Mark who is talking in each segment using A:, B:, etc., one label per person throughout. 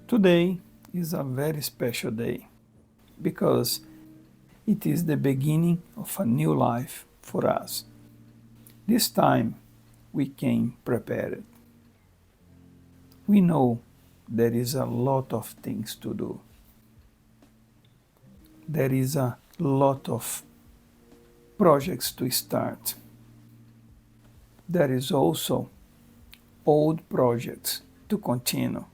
A: Today is a very special day because it is the beginning of a new life for us. This time we came prepared. We know there is a lot of things to do. There is a lot of projects to start. There is also old projects to continue.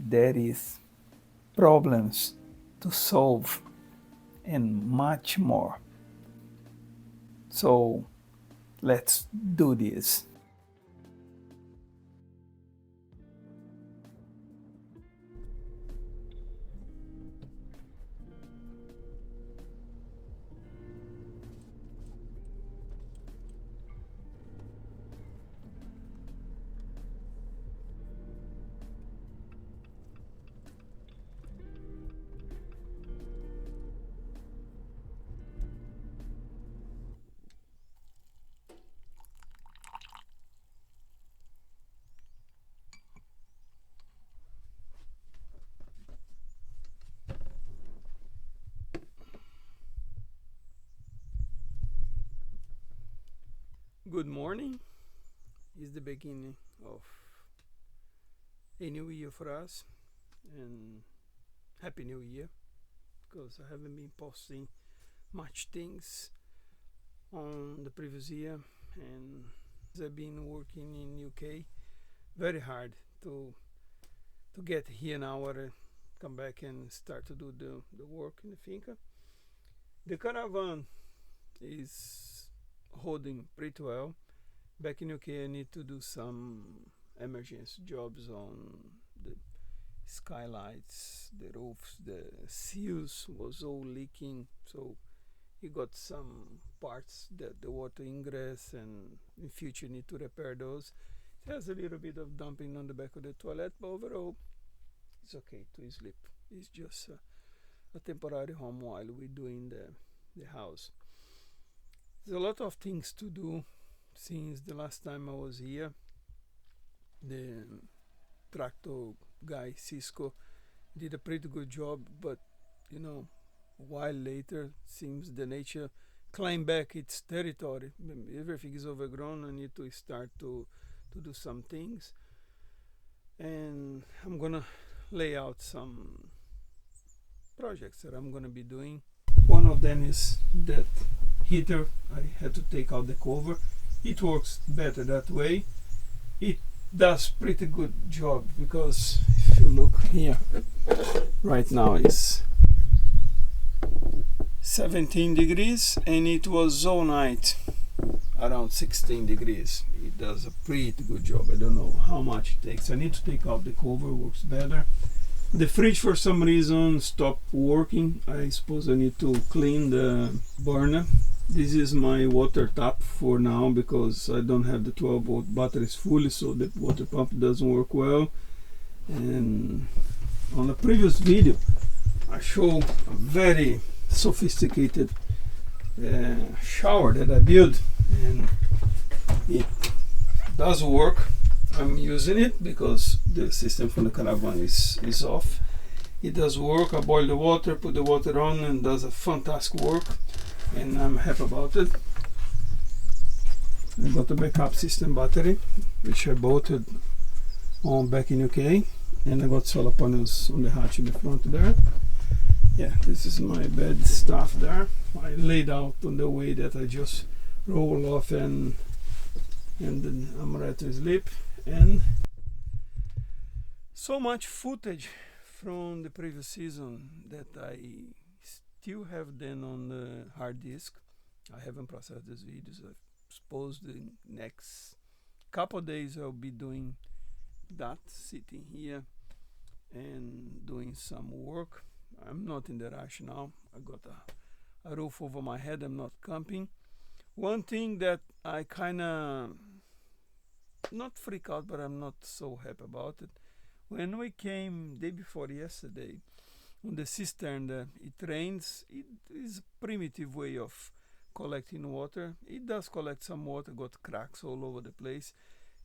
A: There is problems to solve and much more. So let's do this. Good morning. Is the beginning of a new year for us, and happy new year, because I haven't been posting much things on the previous year, and I've been working in UK very hard to get here now or come back and start to do the work in the finca. The caravan is holding pretty well. Back in UK I need to do some emergency jobs on the skylights, the roofs, the seals was all leaking, so you got some parts that the water ingress, and in future need to repair those. It has a little bit of dumping on the back of the toilet, but overall it's okay to sleep. It's just a temporary home while we're doing the house. There's a lot of things to do since the last time I was here. The tractor guy Cisco did a pretty good job, but a while later seems the nature claim back its territory. Everything is overgrown. I need to start to do some things, and I'm gonna lay out some projects that I'm gonna be doing. One of them is that heater. I had to take out the cover. It works better that way. It does pretty good job, because if you look here right now it's 17 degrees and it was all night around 16 degrees. It does a pretty good job. I don't know how much it takes. I need to take out the cover, works better. The fridge for some reason stopped working. I suppose I need to clean the burner. This is my water tap for now, because I don't have the 12-volt batteries fully, so the water pump doesn't work well. And on the previous video I showed a very sophisticated shower that I built, and it does work. I'm using it because the system from the Caravan is off. It does work. I boil the water, put the water on, and does a fantastic work, and I'm happy about it. I got a backup system battery, which I bought it on back in UK, and I got solar panels on the hatch in the front there. Yeah, this is my bed stuff there. I laid out on the way that I just roll off, and then I'm ready to sleep. And so much footage from the previous season that I still have them on the hard disk. I haven't processed these videos. I suppose the next couple days I'll be doing that, sitting here and doing some work. I'm not in the rush now. I got a roof over my head. I'm not camping. One thing that I kind of not freak out, but I'm not so happy about it. When we came day before yesterday on the cistern, it rains. It is a primitive way of collecting water. It does collect some water, got cracks all over the place.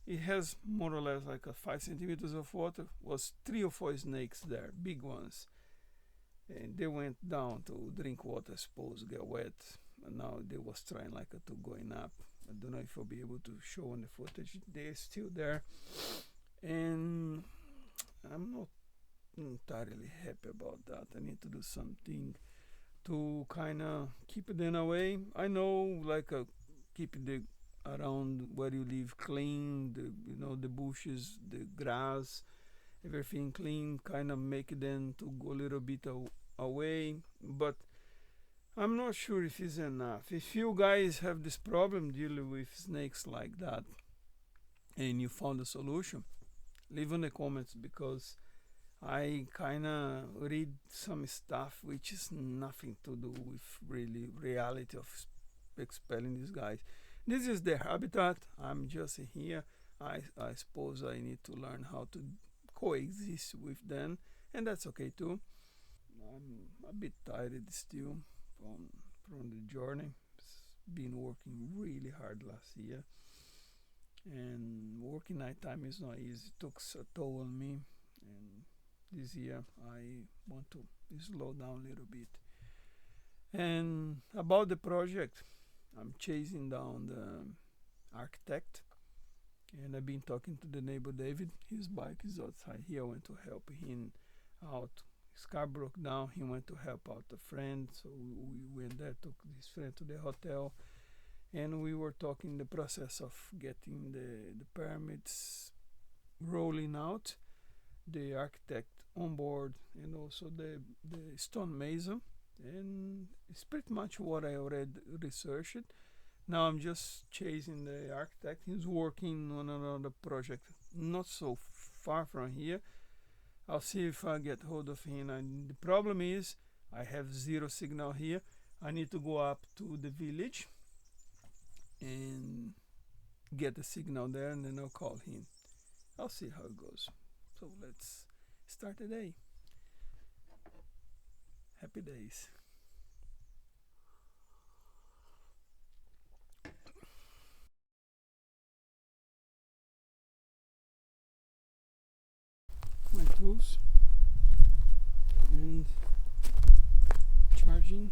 A: it has more or less like a 5 centimeters of water. Was 3 or 4 snakes there, big ones, and they went down to drink water, I suppose, get wet, and now they was trying like to going up. I don't know if I'll be able to show on the footage. They're still there, and I'm not entirely happy about that. I need to do something to kind of keep them away. I know, like keep the around where you live clean, the bushes, the grass, everything clean, kind of make them to go a little bit away. But I'm not sure if it's enough. If you guys have this problem dealing with snakes like that and you found a solution, leave in the comments, because I kind of read some stuff which is nothing to do with really reality of expelling these guys. This is their habitat. I'm just here. I suppose I need to learn how to coexist with them, and that's okay too. I'm a bit tired still from the journey. Been working really hard last year, and working nighttime is not easy. It took a toll on me, and this year I want to slow down a little bit. And about the project, I'm chasing down the architect, and I've been talking to the neighbor David. His bike is outside here. I went to help him out. His car broke down. He went to help out a friend, so we went there, took his friend to the hotel, and we were talking the process of getting the permits rolling out, the architect on board, and also the stonemason. And it's pretty much what I already researched. Now I'm just chasing the architect. He's working on another project not so far from here. I'll see if I get hold of him. And the problem is I have zero signal here. I need to go up to the village and get the signal there, and then I'll call him. I'll see how it goes. So let's start the day. Happy days. My tools and charging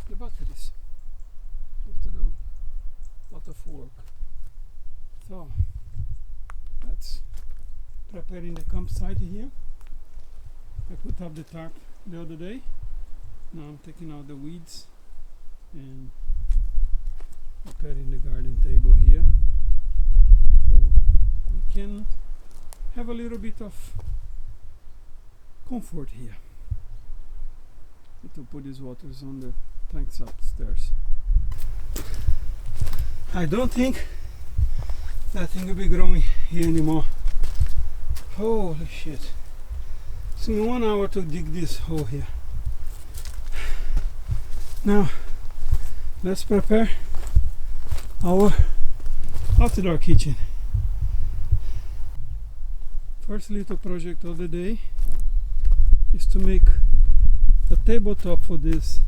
A: the batteries. Have to do a lot of work. So that's preparing the campsite here. I put up the tarp the other day. Now I'm taking out the weeds and preparing the garden table here, so we can have a little bit of comfort here. Need to put these waters on the tanks upstairs. I don't think that thing will be growing here anymore. Holy shit. It's me 1 hour to dig this hole here. Now let's prepare our outdoor kitchen. First little project of the day is to make a tabletop for this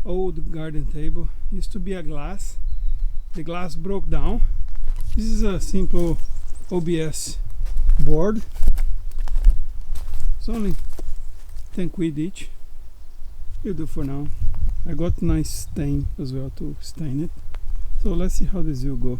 A: old garden table. It used to be a glass. The glass broke down. This is a simple OBS board. It's only 10 quid each. It'll do for now. I got nice stain as well to stain it. So let's see how this will go.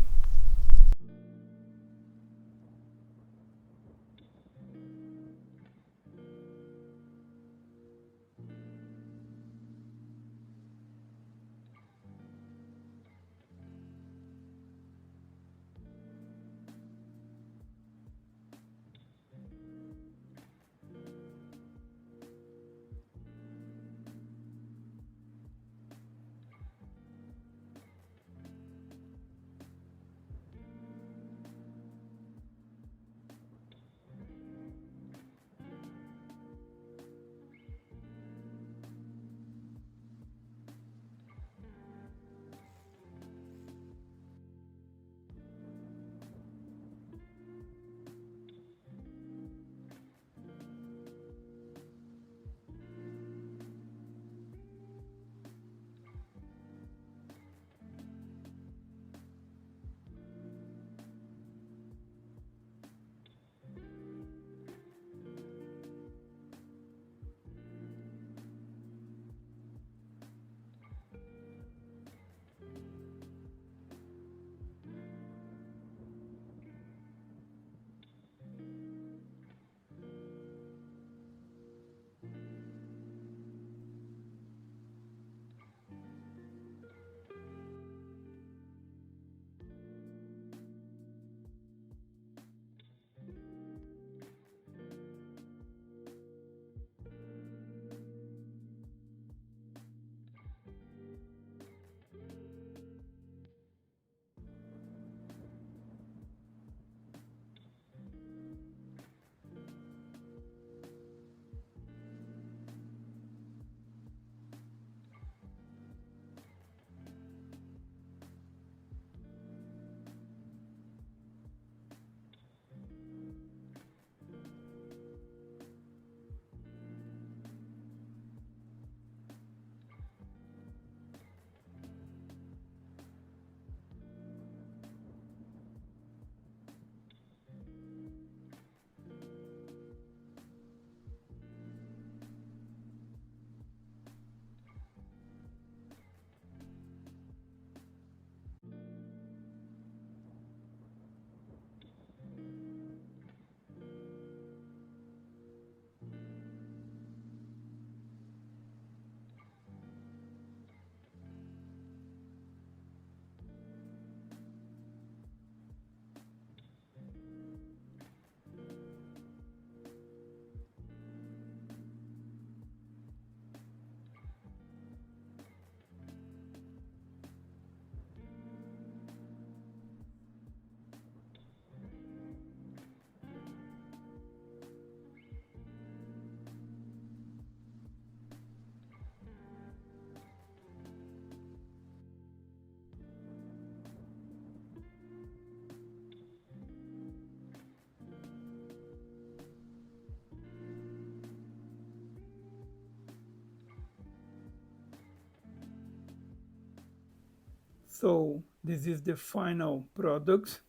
A: So this is the final product,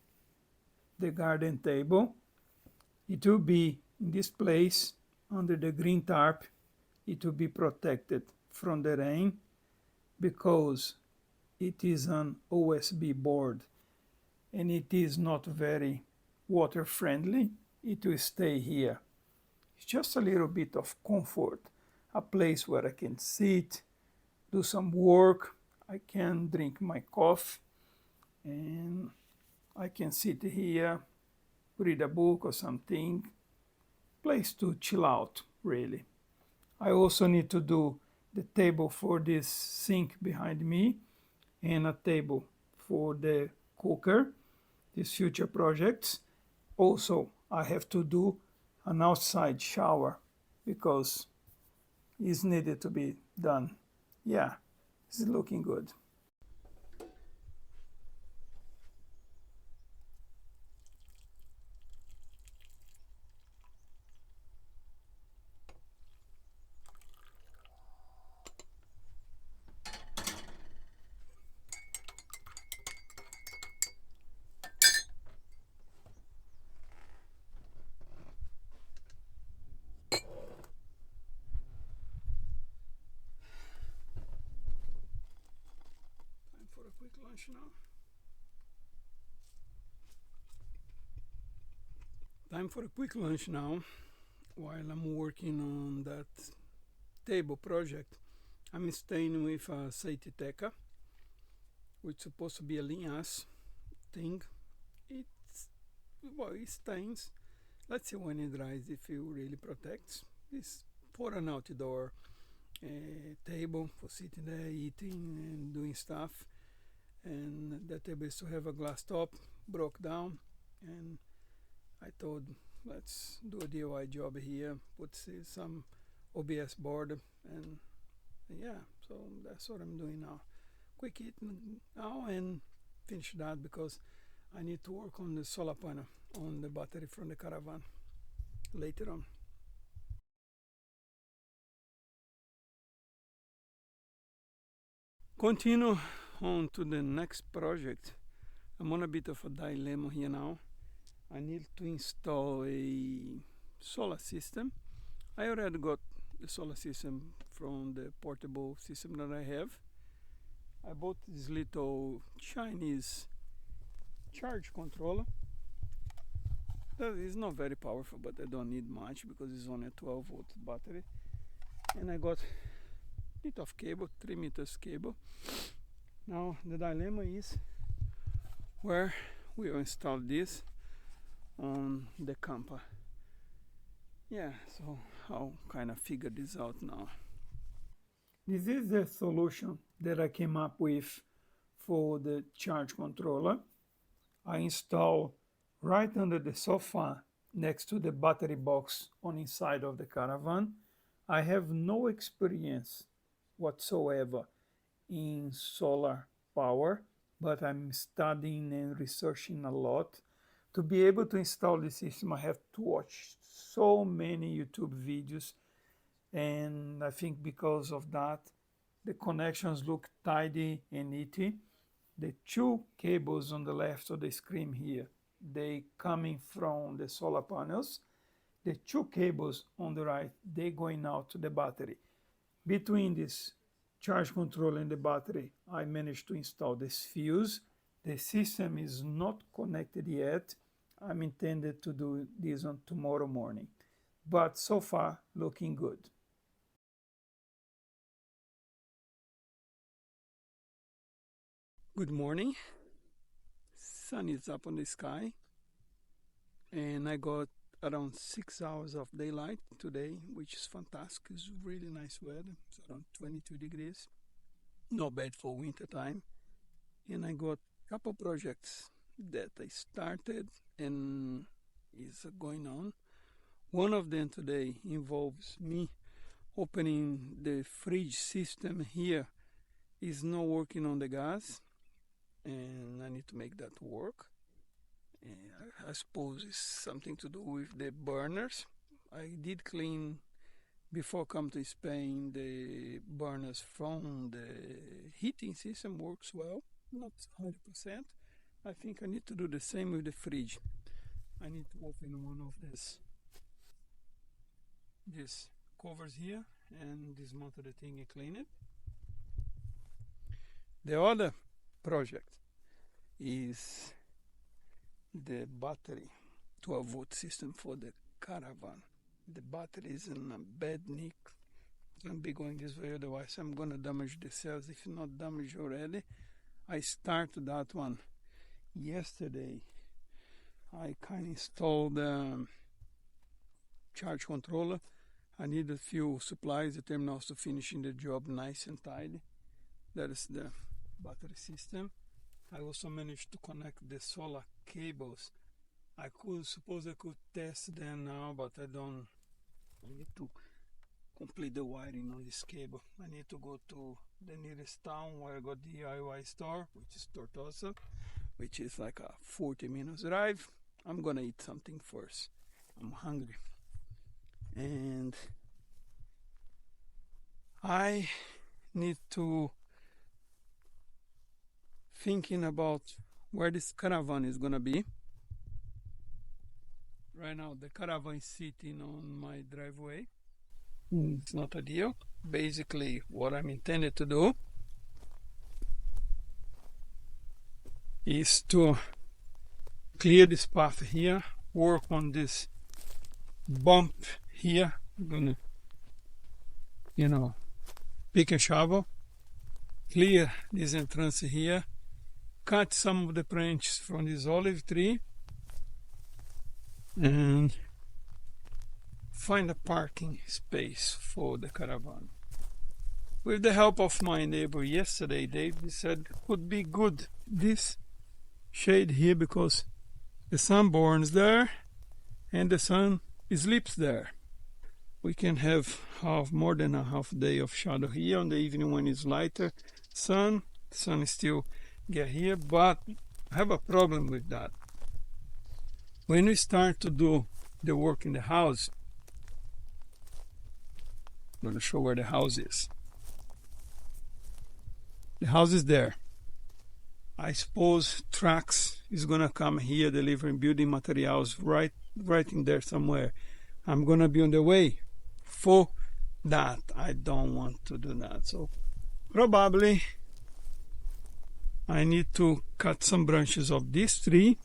A: the garden table. It will be in this place under the green tarp. It will be protected from the rain because it is an OSB board and it is not very water friendly. It will stay here. It's just a little bit of comfort, a place where I can sit, do some work, I can drink my coffee, and I can sit here, read a book or something. Place to chill out, really. I also need to do the table for this sink behind me and a table for the cooker, these future projects. Also, I have to do an outside shower because it's needed to be done. Yeah, it's looking good. Time for a quick lunch now. Time for a quick lunch now. While I'm working on that table project, I'm staying with a Teca, which is supposed to be a linhaça thing. It's, well, it stains. Let's see when it dries if it really protects. It's for an outdoor table for sitting there, eating and doing stuff. And that table is to have a glass top, broke down, and I thought, let's do a DIY job here, put some OBS board, and yeah, so that's what I'm doing now. Quick eat now and finish that because I need to work on the solar panel on the battery from the Caravan later on. Continue on to the next project. I'm on a bit of a dilemma here now. I need to install a solar system. I already got the solar system from the portable system that I have. I bought this little Chinese charge controller. That is not very powerful, but I don't need much because it's only a 12-volt battery. And I got a bit of cable, 3 meters cable. Now the dilemma is where we will install this on the camper. Yeah, so I'll kind of figure this out now. This is the solution that I came up with for the charge controller. I install right under the sofa next to the battery box on inside of the Caravan. I have no experience whatsoever in solar power, but I'm studying and researching a lot. To be able to install the system, I have to watch so many YouTube videos, and I think because of that, the connections look tidy and neat. The 2 cables on the left of the screen here, they coming from the solar panels. The 2 cables on the right, they going out to the battery. Between this charge controller and the battery, I managed to install this fuse. The system is not connected yet. I'm intended to do this on tomorrow morning, but so far looking good. Good morning. Sun is up on the sky, and I got around 6 hours of daylight today, which is fantastic. It's really nice weather. It's around 22 degrees. Not bad for winter time. And I got a couple projects that I started and is going on. One of them today involves me opening the fridge system here. Is not working on the gas, and I need to make that work. I suppose it's something to do with the burners. I did clean before come to Spain the burners from the heating system, works well, not 100%. I think I need to do the same with the fridge. I need to open one of this covers here and dismantle the thing and clean it. The other project is the battery 12-volt system for the Caravan. The battery is in a bad nick. It's gonna be going this way, otherwise I'm gonna damage the cells if not damaged already. I started that one yesterday. I kind of installed the charge controller. I need a few supplies, the terminals to finishing the job nice and tidy. That is the battery system. I also managed to connect the solar cables. I could test them now, but I don't. I need to complete the wiring on this cable. I need to go to the nearest town where I got the DIY store, which is Tortosa, which is like a 40 minutes drive. I'm gonna eat something first. I'm hungry. And I need to thinking about where this Caravan is gonna be. Right now the Caravan is sitting on my driveway. It's not ideal. Basically what I'm intended to do is to clear this path here, work on this bump here. I'm gonna, pick a shovel, clear this entrance here, cut some of the branches from this olive tree, and find a parking space for the Caravan. With the help of my neighbor yesterday, Dave said could be good this shade here because the sun burns there and the sun sleeps there. We can have more than a half day of shadow here on the evening when it's lighter sun. The sun still get here, but I have a problem with that. When we start to do the work in the house, I'm going to show where the house is. The house is there. I suppose trucks is going to come here delivering building materials right in there somewhere. I'm going to be on the way for that. I don't want to do that. So probably I need to cut some branches of this tree.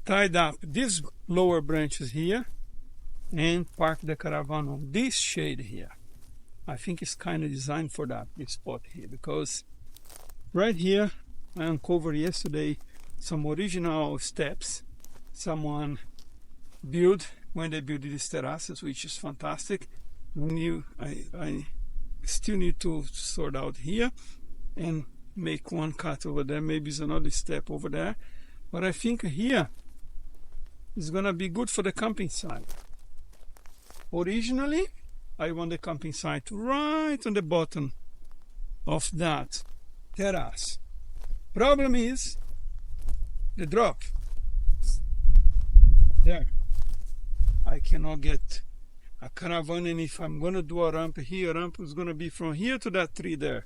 A: Tied up these lower branches here and park the Caravan on this shade here. I think it's kind of designed for that, this spot here, because right here I uncovered yesterday some original steps someone built when they built these terraces, which is fantastic. I still need to sort out here and make one cut over there. Maybe it's another step over there, but I think here is gonna be good for the camping site. Originally I want the camping site right on the bottom of that terrace. Problem is the drop there. I cannot get a Caravan, and if I'm gonna do a ramp here, ramp is gonna be from here to that tree there.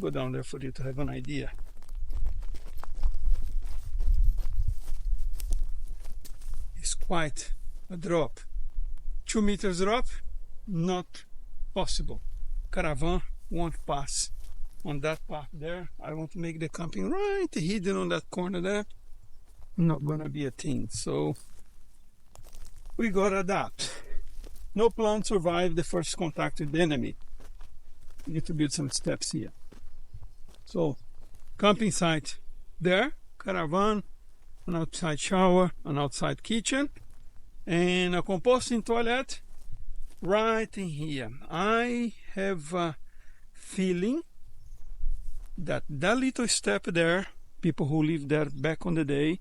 A: Go down there for you to have an idea. It's quite a drop. 2 meters drop, not possible. Caravan won't pass on that path there. I want to make the camping right hidden on that corner there. Not gonna be a thing. So we gotta adapt. No plant survived the first contact with the enemy. We need to build some steps here. So camping site there, Caravan, an outside shower, an outside kitchen, and a composting toilet right in here. I have a feeling that little step there, people who live there back on the day,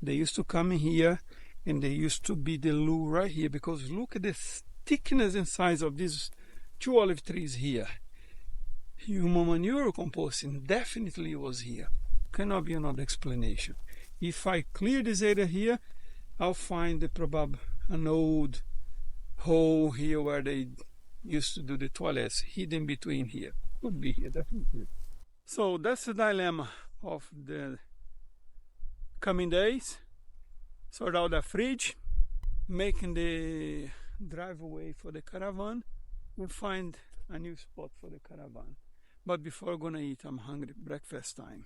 A: they used to come in here and they used to be the loo right here, because look at the thickness and size of these 2 olive trees here. Human manure composting definitely was here. Cannot be another explanation. If I clear this area here, I'll find probably an old hole here where they used to do the toilets hidden between here. Could be here, definitely. So that's the dilemma of the coming days. Sort out the fridge, making the driveway for the caravan. We'll find a new spot for the caravan. But before I'm gonna eat, I'm hungry. Breakfast time.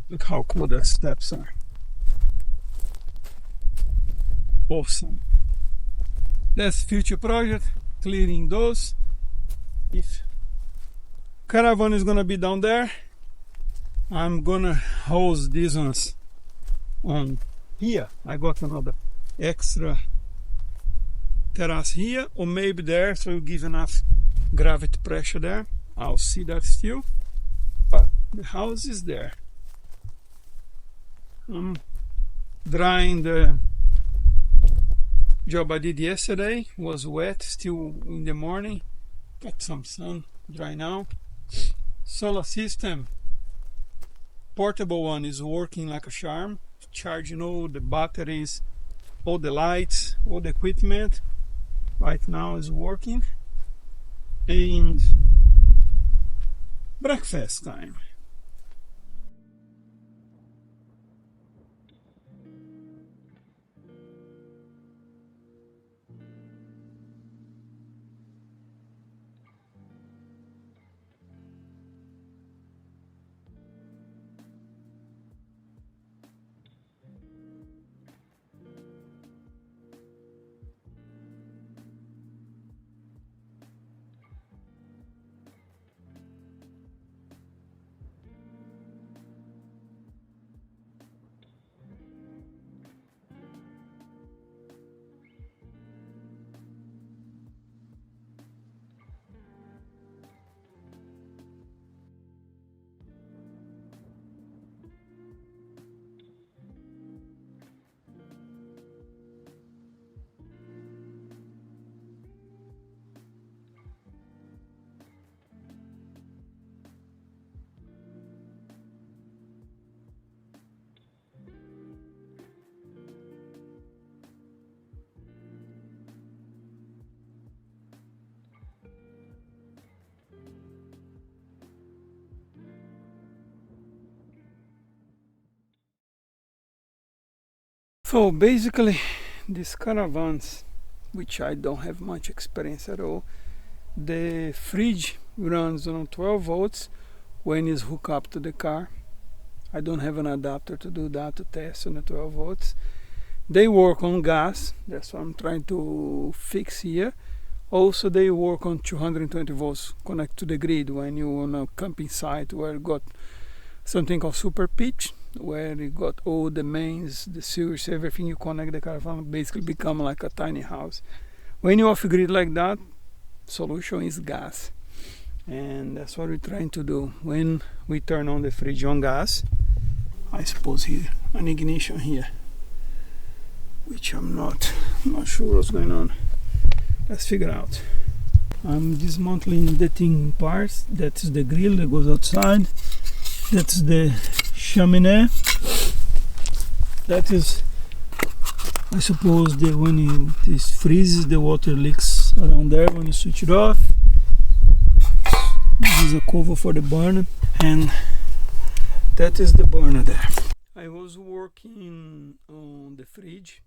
A: Look how cool the steps are. Awesome. That's future project, clearing those. If caravan is gonna be down there, I'm gonna host these ones on here. I got another extra terrace here, or maybe there, so you give enough gravity pressure there. I'll see that still, but the house is there. I'm drying the job I did yesterday. It was wet still in the morning. Got some sun, dry now. Solar system, portable one, is working like a charm, charging all the batteries, all the lights, all the equipment. Right now is working. And breakfast time. So basically, these caravans, which I don't have much experience at all, the fridge runs on 12 volts when it's hooked up to the car. I don't have an adapter to do that, to test on the 12 volts. They work on gas, that's what I'm trying to fix here. Also, they work on 220 volts, connect to the grid when you're on a camping site where you got something called super pitch, where you got all the mains, the sewers, everything. You connect the caravan, basically become like a tiny house. When you're off grid like that, solution is gas, and that's what we're trying to do. When we turn on the fridge on gas, I suppose here an ignition here, which I'm not sure what's going on. Let's figure out. I'm dismantling the thing in parts. That's the grill that goes outside. That's the chimney. That is, I suppose, when it freezes, the water leaks around there when you switch it off. This is a cover for the burner, and that is the burner there. I was working on the fridge,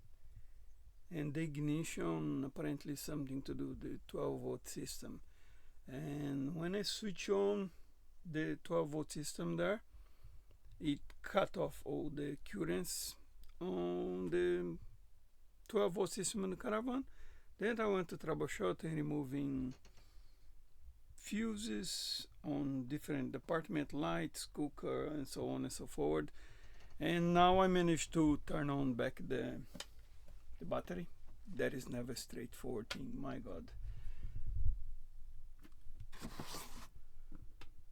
A: and the ignition apparently something to do with the 12 volt system. And when I switch on the 12 volt system there, it cut off all the currents on the 12 volt system in the caravan. Then I went to troubleshooting, removing fuses on different department lights, cooker, and so on and so forth. And now I managed to turn on back the battery. That is never a straightforward thing, my god.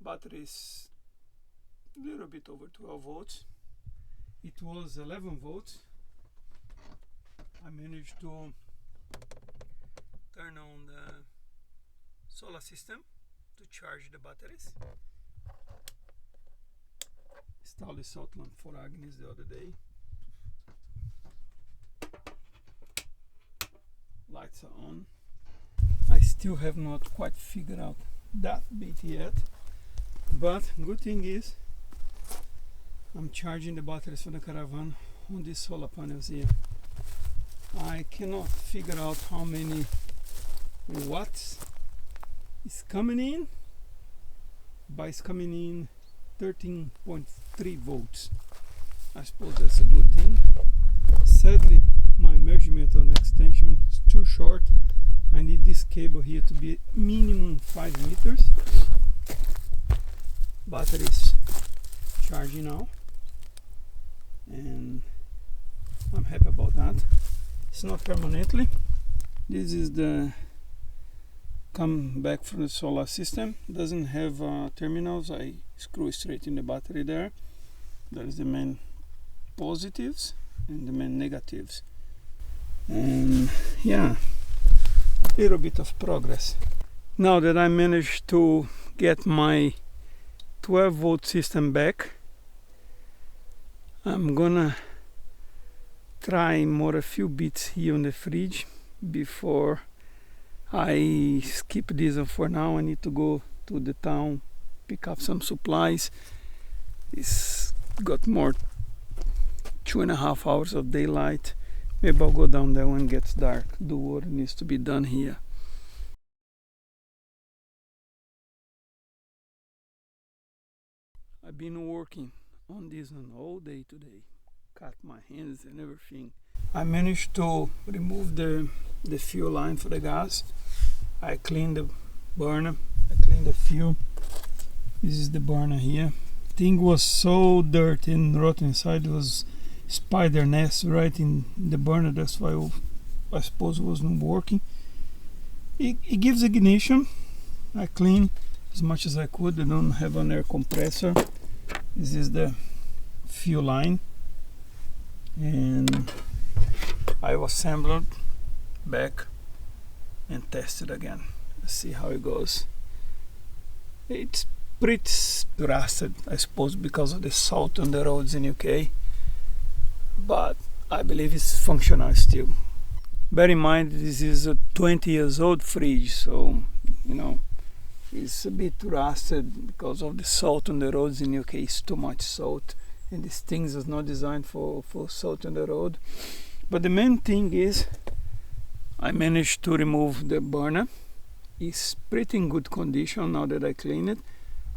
A: Battery is a little bit over 12 volts. It was 11 volts. I managed to turn on the solar system to charge the batteries. Installed the salt lamp for Agnes the other day. Lights are on. I still have not quite figured out that bit yet, but good thing is I'm charging the batteries for the Caravan on these solar panels here. I cannot figure out how many watts is coming in, but it's coming in 13.3 volts. I suppose that's a good thing. Sadly, my measurement on extension is too short. I need this cable here to be minimum 5 meters. Battery is charging now, and I'm happy about that. It's not permanently. This is the come back from the solar system. Doesn't have terminals. I screw straight in the battery there. That is the main positives and the main negatives. And yeah, a little bit of progress. Now that I managed to get my 12 volt system back, I'm gonna try a few bits here on the fridge before I skip this one for now. I need to go to the town, pick up some supplies. It's got more 2.5 hours of daylight. Maybe I'll go down there when it gets dark, do what needs to be done here. I've been working on this one all day today. Cut my hands and everything. I managed to remove the fuel line for the gas. I cleaned the burner, I cleaned the fuel. This is the burner here. Thing was so dirty and rotten inside. It was spider nest right in the burner. That's why I suppose it wasn't working. It gives ignition. I cleaned as much as I could. I don't have an air compressor. This is the fuel line, and I will assemble it back and test it again. Let's see how it goes. It's pretty rusted, I suppose, because of the salt on the roads in UK, but I believe it's functional still. Bear in mind this is a 20 years old fridge, so you know it's a bit rusted because of the salt on the roads in UK. It's too much salt, and these things is not designed for salt on the road. But the main thing is I managed to remove the burner. It's pretty in good condition now that I clean it.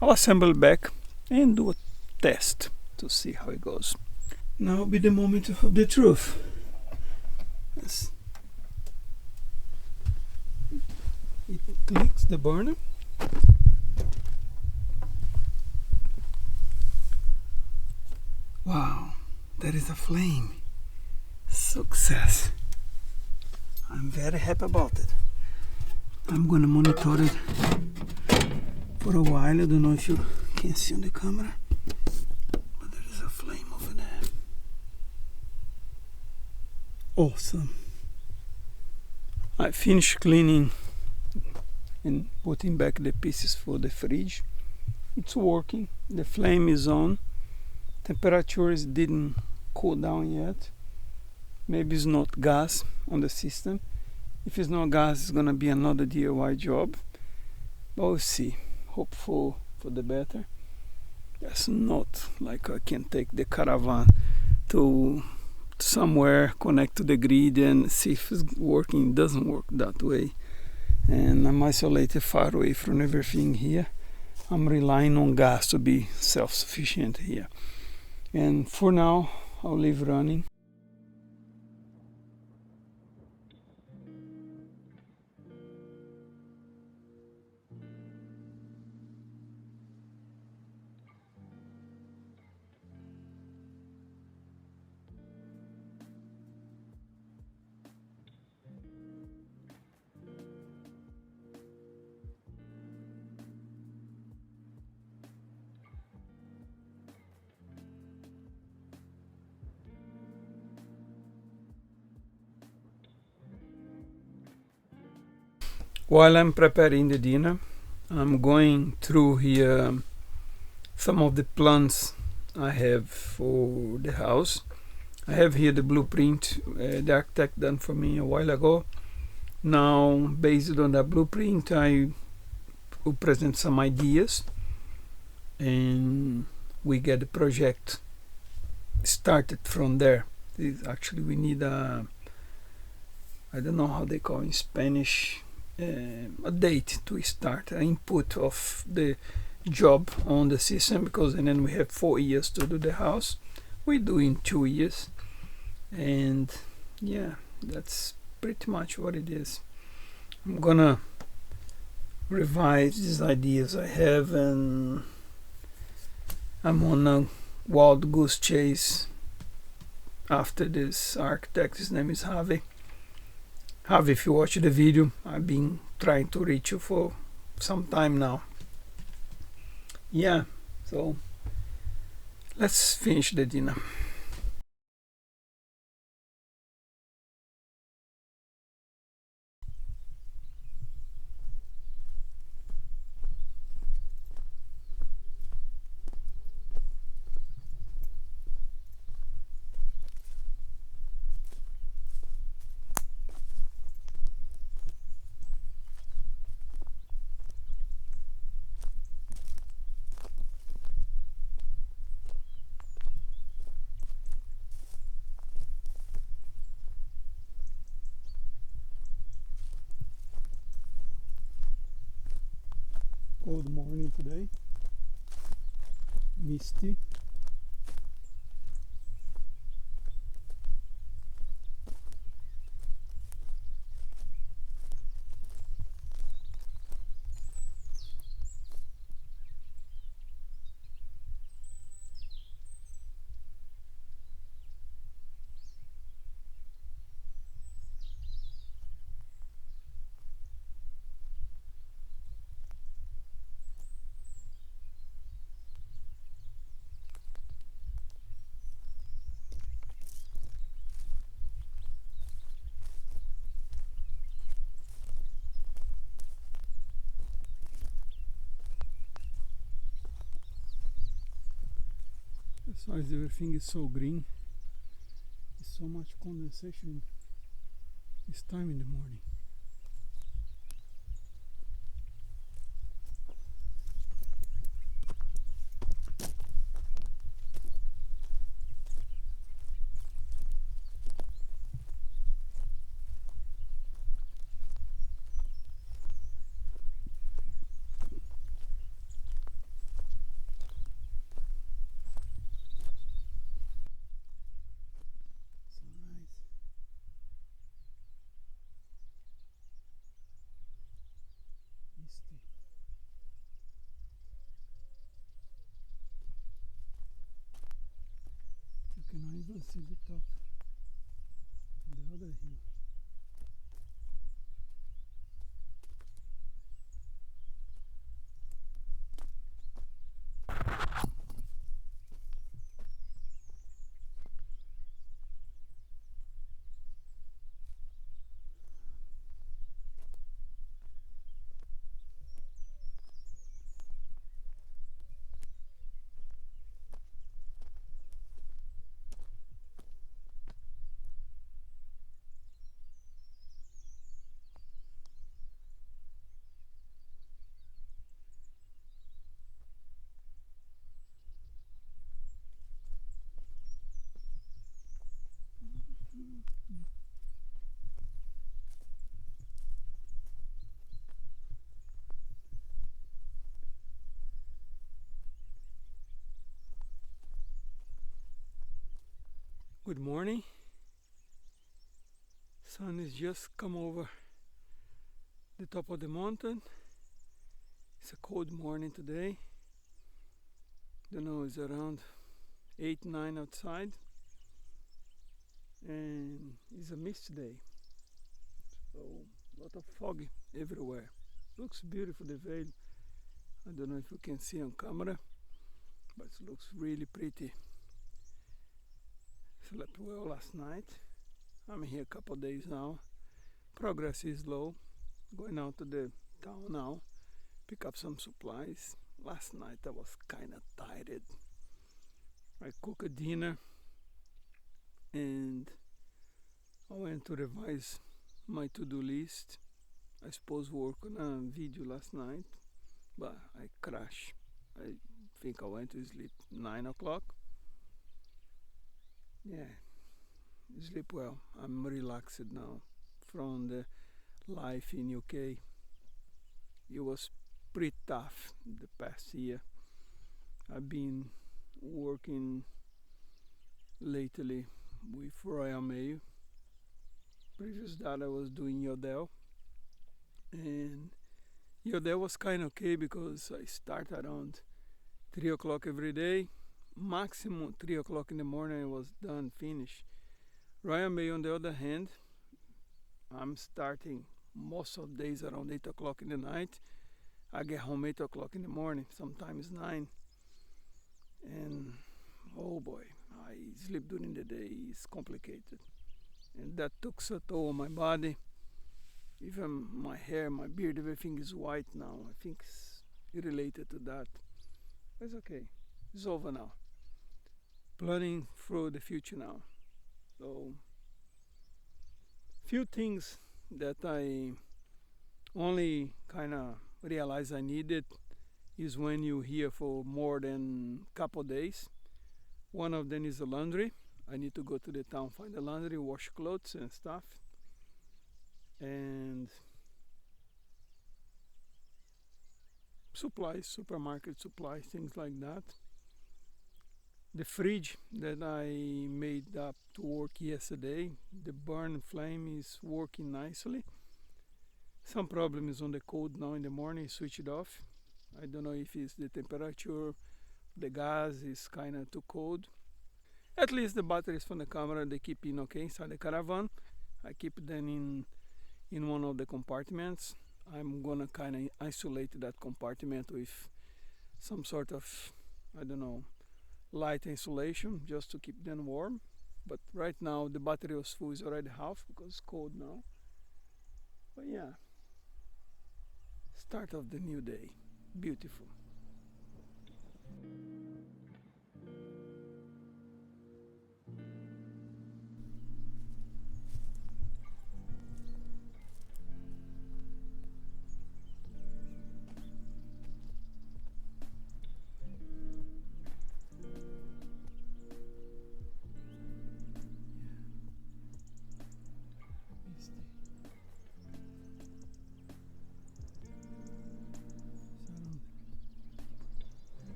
A: I'll assemble back and do a test to see how it goes. Now will be the moment of the truth. It clicks the burner. Wow, there is a flame. Success. I'm very happy about it. I'm gonna monitor it for a while. I don't know if you can see on the camera, but there is a flame over there. Awesome. I finished cleaning and putting back the pieces for the fridge. It's working. The flame is on. Temperatures didn't cool down yet. Maybe it's not gas on the system. If it's not gas, it's gonna be another DIY job, but we'll see. Hopeful for the better. It's not like I can take the Caravan to somewhere, connect to the grid and see if it's working. It doesn't work that way, and I'm isolated far away from everything here. I'm relying on gas to be self-sufficient here, and for now I'll leave running. While I'm preparing the dinner, I'm going through here some of the plans I have for the house. I have here the blueprint the architect done for me a while ago. Now, based on the blueprint, I will present some ideas and we get the project started from there. Actually, we need I don't know how they call in Spanish, a date to start, an input of the job on the system, because and then we have 4 years to do the house. We do in 2 years, and yeah, that's pretty much what it is. I'm gonna revise these ideas I have, and I'm on a wild goose chase after this architect. His name is Javi. Javi, if you watch the video, I've been trying to reach you for some time now. Yeah, so let's finish the dinner. Cold morning today, misty. As far as everything is so green, there's so much condensation this time in the morning. Sunrise. Misty. You can even see the top of the other hill. Good morning. Sun is just come over the top of the mountain. It's a cold morning today. Don't know, it's around 8, 9 outside, and it's a misty day. So a lot of fog everywhere. Looks beautiful, the veil. I don't know if you can see on camera, but it looks really pretty. Slept well last night. I'm here a couple of days now. Progress is low. Going out to the town now, pick up some supplies. Last night I was kind of tired. I cooked a dinner and I went to revise my to-do list. I suppose work on a video last night, but I crashed. I think I went to sleep 9 o'clock. Yeah, sleep well. I'm relaxed now from the life in UK. It was pretty tough the past year. I've been working lately with Royal Mail. Previous that I was doing Yodel, and Yodel was kind of okay because I start around 3 o'clock every day. Maximum 3 o'clock in the morning I was done, finished. Royal Mail on the other hand, I'm starting most of the days around 8 o'clock in the night. I get home 8 o'clock in the morning, sometimes 9. And oh boy, I sleep during the day is complicated. And that took a toll on my body. Even my hair, my beard, everything is white now. I think it's related to that. It's okay. It's over now. Planning for the future now. So, few things that I only kind of realize I needed is when you're here for more than couple days. One of them is the laundry. I need to go to the town, find the laundry, wash clothes and stuff. And supplies, supermarket supplies, things like that. The fridge that I made up to work yesterday, the burn flame is working nicely. Some problem is on the cold now in the morning, switch it off. I don't know if it's the temperature, the gas is kind of too cold. At least the batteries from the camera, they keep in okay inside the Caravan. I keep them in one of the compartments. I'm gonna kind of isolate that compartment with some sort of, I don't know, light insulation just to keep them warm. But right now the battery was full, is already half because it's cold now. But yeah, start of the new day, beautiful.